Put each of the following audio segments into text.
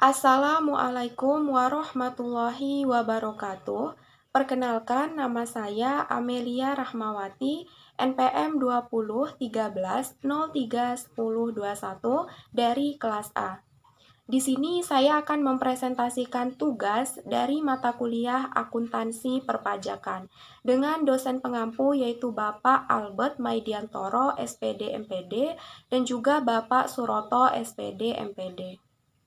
Assalamualaikum warahmatullahi wabarakatuh. Perkenalkan, nama saya Amelia Rahmawati, NPM 2013031021 dari kelas A. Di sini saya akan mempresentasikan tugas dari mata kuliah Akuntansi Perpajakan dengan dosen pengampu yaitu Bapak Albert Maidiantoro, SPD MPD, dan juga Bapak Suroto, SPD MPD.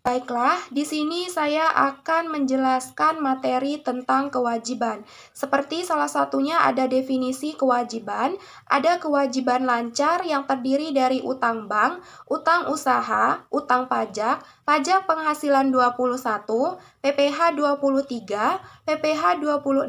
Baiklah, di sini saya akan menjelaskan materi tentang kewajiban. Seperti salah satunya ada definisi kewajiban, ada kewajiban lancar yang terdiri dari utang bank, utang usaha, utang pajak, pajak penghasilan 21, PPh 23, PPh 26,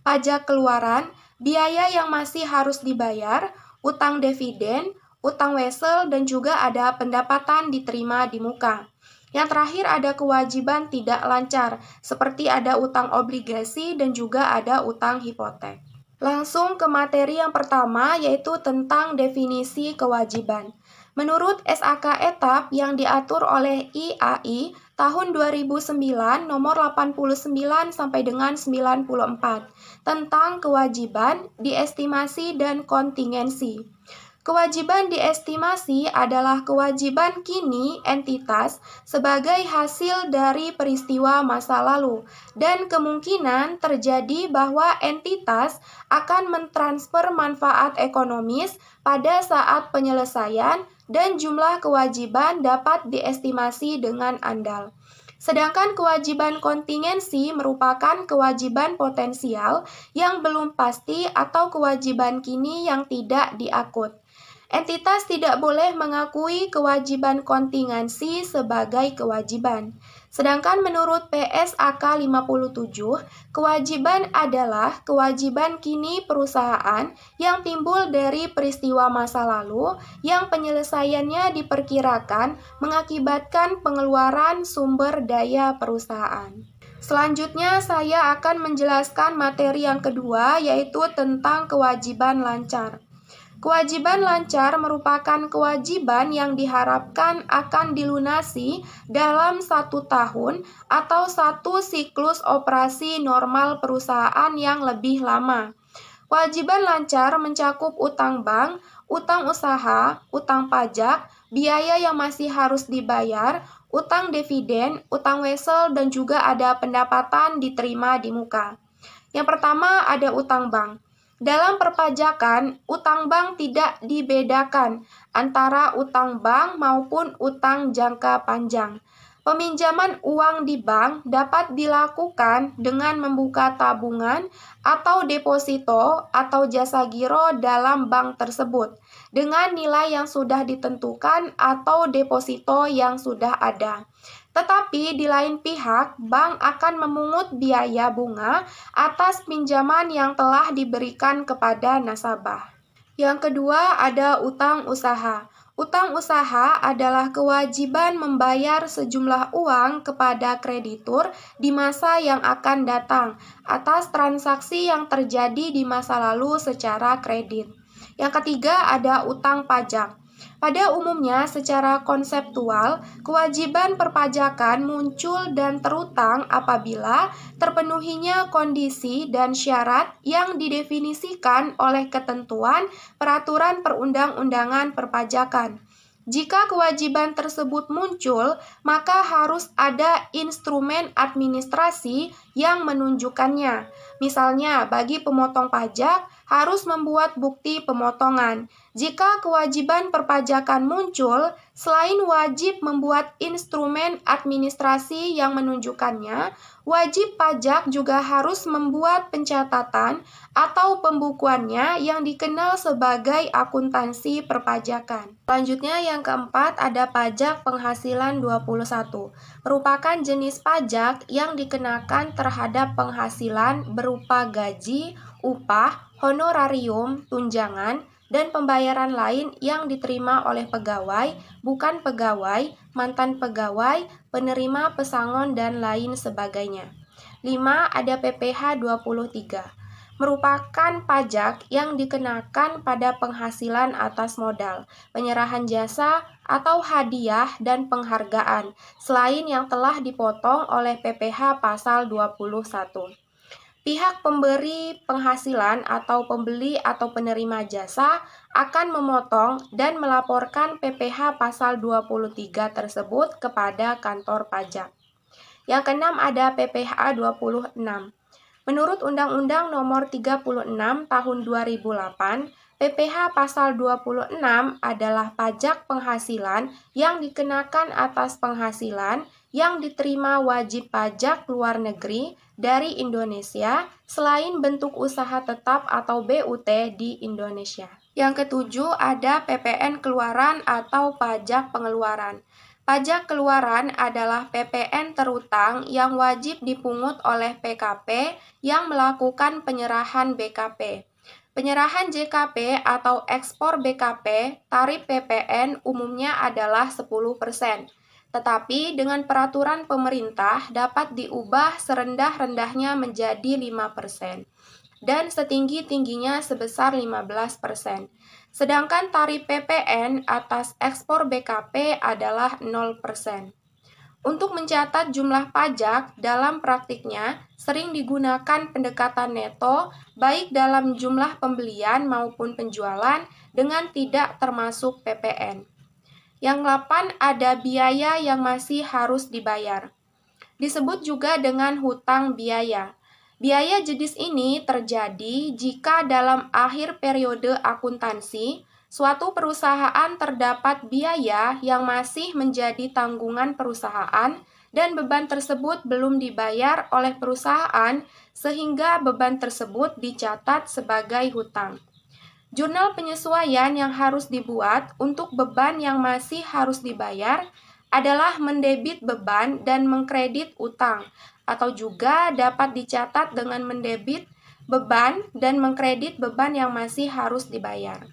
pajak keluaran, biaya yang masih harus dibayar, utang dividen, utang wesel, dan juga ada pendapatan diterima di muka. Yang terakhir ada kewajiban tidak lancar, seperti ada utang obligasi dan juga ada utang hipotek. Langsung ke materi yang pertama, yaitu tentang definisi kewajiban. Menurut SAK Etap yang diatur oleh IAI tahun 2009 nomor 89 sampai dengan 94 tentang kewajiban, diestimasi, dan kontingensi. Kewajiban diestimasi adalah kewajiban kini entitas sebagai hasil dari peristiwa masa lalu dan kemungkinan terjadi bahwa entitas akan mentransfer manfaat ekonomis pada saat penyelesaian dan jumlah kewajiban dapat diestimasi dengan andal. Sedangkan kewajiban kontingensi merupakan kewajiban potensial yang belum pasti atau kewajiban kini yang tidak diakut. Entitas tidak boleh mengakui kewajiban kontingensi sebagai kewajiban. Sedangkan menurut PSAK 57, kewajiban adalah kewajiban kini perusahaan yang timbul dari peristiwa masa lalu yang penyelesaiannya diperkirakan mengakibatkan pengeluaran sumber daya perusahaan. Selanjutnya saya akan menjelaskan materi yang kedua, yaitu tentang kewajiban lancar. Kewajiban lancar merupakan kewajiban yang diharapkan akan dilunasi dalam 1 tahun atau 1 siklus operasi normal perusahaan yang lebih lama. Kewajiban lancar mencakup utang bank, utang usaha, utang pajak, biaya yang masih harus dibayar, utang dividen, utang wesel, dan juga ada pendapatan diterima di muka. Yang pertama ada utang bank. Dalam perpajakan, utang bank tidak dibedakan antara utang bank maupun utang jangka panjang. Peminjaman uang di bank dapat dilakukan dengan membuka tabungan atau deposito atau jasa giro dalam bank tersebut dengan nilai yang sudah ditentukan atau deposito yang sudah ada. Tetapi di lain pihak, bank akan memungut biaya bunga atas pinjaman yang telah diberikan kepada nasabah. Yang kedua ada utang usaha. Utang usaha adalah kewajiban membayar sejumlah uang kepada kreditur di masa yang akan datang atas transaksi yang terjadi di masa lalu secara kredit. Yang ketiga ada utang pajak. Pada umumnya, secara konseptual, kewajiban perpajakan muncul dan terutang apabila terpenuhinya kondisi dan syarat yang didefinisikan oleh ketentuan peraturan perundang-undangan perpajakan. Jika kewajiban tersebut muncul, maka harus ada instrumen administrasi yang menunjukkannya. Misalnya, bagi pemotong pajak, harus membuat bukti pemotongan. Jika kewajiban perpajakan muncul, selain wajib membuat instrumen administrasi yang menunjukkannya, wajib pajak juga harus membuat pencatatan atau pembukuannya yang dikenal sebagai akuntansi perpajakan. Selanjutnya yang keempat ada pajak penghasilan 21. Merupakan jenis pajak yang dikenakan terhadap penghasilan berupa gaji, upah, honorarium, tunjangan, dan pembayaran lain yang diterima oleh pegawai, bukan pegawai, mantan pegawai, penerima pesangon, dan lain sebagainya. 5. Ada PPh 23. merupakan pajak yang dikenakan pada penghasilan atas modal, penyerahan jasa, atau hadiah dan penghargaan, selain yang telah dipotong oleh PPh pasal 21. Pihak pemberi penghasilan atau pembeli atau penerima jasa akan memotong dan melaporkan PPh pasal 23 tersebut kepada kantor pajak. Yang keenam ada PPh 26. Menurut Undang-Undang Nomor 36 Tahun 2008, PPh pasal 26 adalah pajak penghasilan yang dikenakan atas penghasilan yang diterima wajib pajak luar negeri dari Indonesia selain bentuk usaha tetap atau BUT di Indonesia. Yang ketujuh ada PPN keluaran atau pajak pengeluaran. Pajak keluaran adalah PPN terutang yang wajib dipungut oleh PKP yang melakukan penyerahan BKP. Penyerahan JKP atau ekspor BKP, tarif PPN umumnya adalah 10%. Tetapi dengan peraturan pemerintah dapat diubah serendah-rendahnya menjadi 5% dan setinggi-tingginya sebesar 15%. Sedangkan tarif PPN atas ekspor BKP adalah 0%. Untuk mencatat jumlah pajak dalam praktiknya sering digunakan pendekatan neto baik dalam jumlah pembelian maupun penjualan dengan tidak termasuk PPN. Yang 8 ada biaya yang masih harus dibayar. Disebut juga dengan hutang biaya. Biaya jenis ini terjadi jika dalam akhir periode akuntansi, suatu perusahaan terdapat biaya yang masih menjadi tanggungan perusahaan dan beban tersebut belum dibayar oleh perusahaan sehingga beban tersebut dicatat sebagai hutang. Jurnal penyesuaian yang harus dibuat untuk beban yang masih harus dibayar adalah mendebit beban dan mengkredit utang, atau juga dapat dicatat dengan mendebit beban dan mengkredit beban yang masih harus dibayar.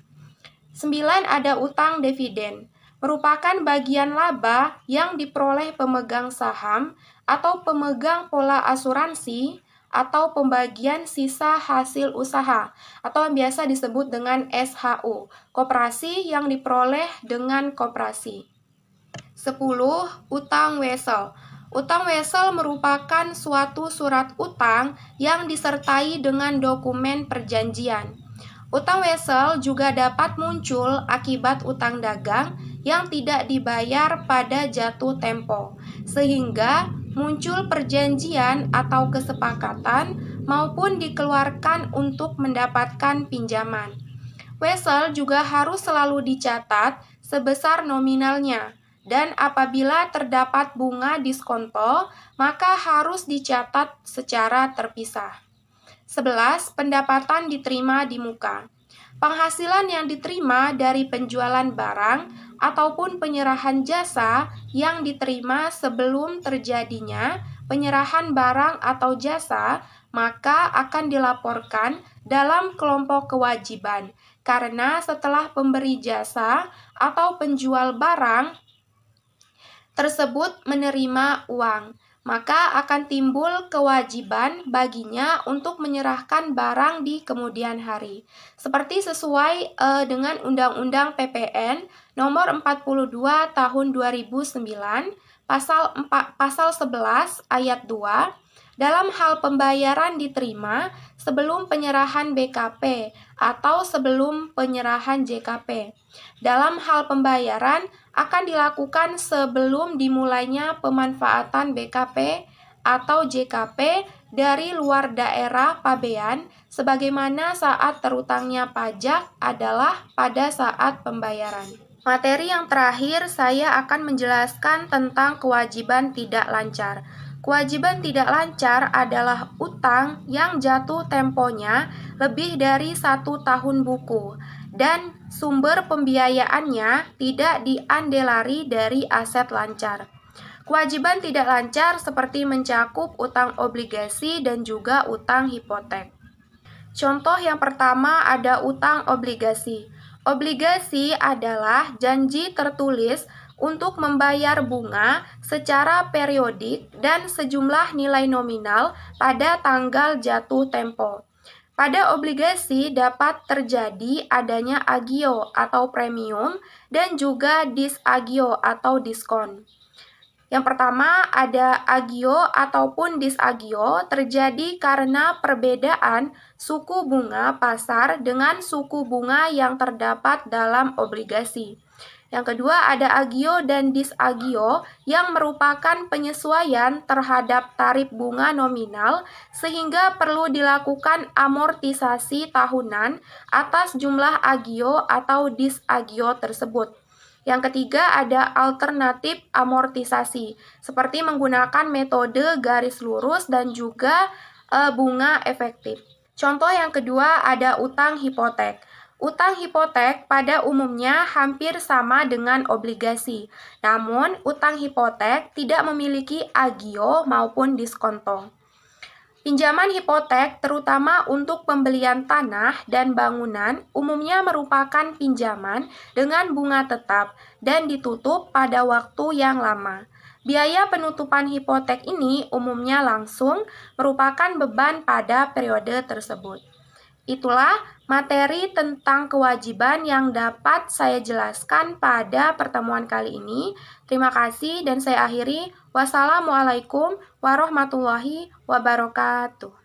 9 ada utang dividen, merupakan bagian laba yang diperoleh pemegang saham atau pemegang pola asuransi atau pembagian sisa hasil usaha atau yang biasa disebut dengan SHU, koperasi yang diperoleh dengan koperasi. 10. Utang wesel. Utang wesel merupakan suatu surat utang yang disertai dengan dokumen perjanjian. Utang wesel juga dapat muncul akibat utang dagang yang tidak dibayar pada jatuh tempo, sehingga muncul perjanjian atau kesepakatan maupun dikeluarkan untuk mendapatkan pinjaman. Wesel juga harus selalu dicatat sebesar nominalnya, dan apabila terdapat bunga diskonto, maka harus dicatat secara terpisah. 11. Pendapatan diterima di muka. Penghasilan yang diterima dari penjualan barang ataupun penyerahan jasa yang diterima sebelum terjadinya penyerahan barang atau jasa, maka akan dilaporkan dalam kelompok kewajiban, karena setelah pemberi jasa atau penjual barang tersebut menerima uang, maka akan timbul kewajiban baginya untuk menyerahkan barang di kemudian hari. Seperti sesuai dengan Undang-Undang PPN Nomor 42 Tahun 2009, pasal 11 ayat 2, dalam hal pembayaran diterima sebelum penyerahan BKP atau sebelum penyerahan JKP. Dalam hal pembayaran akan dilakukan sebelum dimulainya pemanfaatan BKP atau JKP dari luar daerah pabean, sebagaimana saat terutangnya pajak adalah pada saat pembayaran. Materi yang terakhir, saya akan menjelaskan tentang kewajiban tidak lancar. Kewajiban tidak lancar adalah utang yang jatuh temponya lebih dari 1 tahun buku dan sumber pembiayaannya tidak diandelari dari aset lancar. Kewajiban tidak lancar seperti mencakup utang obligasi dan juga utang hipotek. Contoh yang pertama ada utang obligasi. Obligasi adalah janji tertulis untuk membayar bunga secara periodik dan sejumlah nilai nominal pada tanggal jatuh tempo. Pada obligasi dapat terjadi adanya agio atau premium dan juga disagio atau diskon. Yang pertama ada agio ataupun disagio terjadi karena perbedaan suku bunga pasar dengan suku bunga yang terdapat dalam obligasi. Yang kedua ada agio dan disagio yang merupakan penyesuaian terhadap tarif bunga nominal sehingga perlu dilakukan amortisasi tahunan atas jumlah agio atau disagio tersebut. Yang ketiga ada alternatif amortisasi seperti menggunakan metode garis lurus dan juga bunga efektif. Contoh yang kedua ada utang hipotek. Utang hipotek pada umumnya hampir sama dengan obligasi, namun utang hipotek tidak memiliki agio maupun diskonto. Pinjaman hipotek terutama untuk pembelian tanah dan bangunan umumnya merupakan pinjaman dengan bunga tetap dan ditutup pada waktu yang lama. Biaya penutupan hipotek ini umumnya langsung merupakan beban pada periode tersebut. Itulah materi tentang kewajiban yang dapat saya jelaskan pada pertemuan kali ini. Terima kasih dan saya akhiri. Wassalamualaikum warahmatullahi wabarakatuh.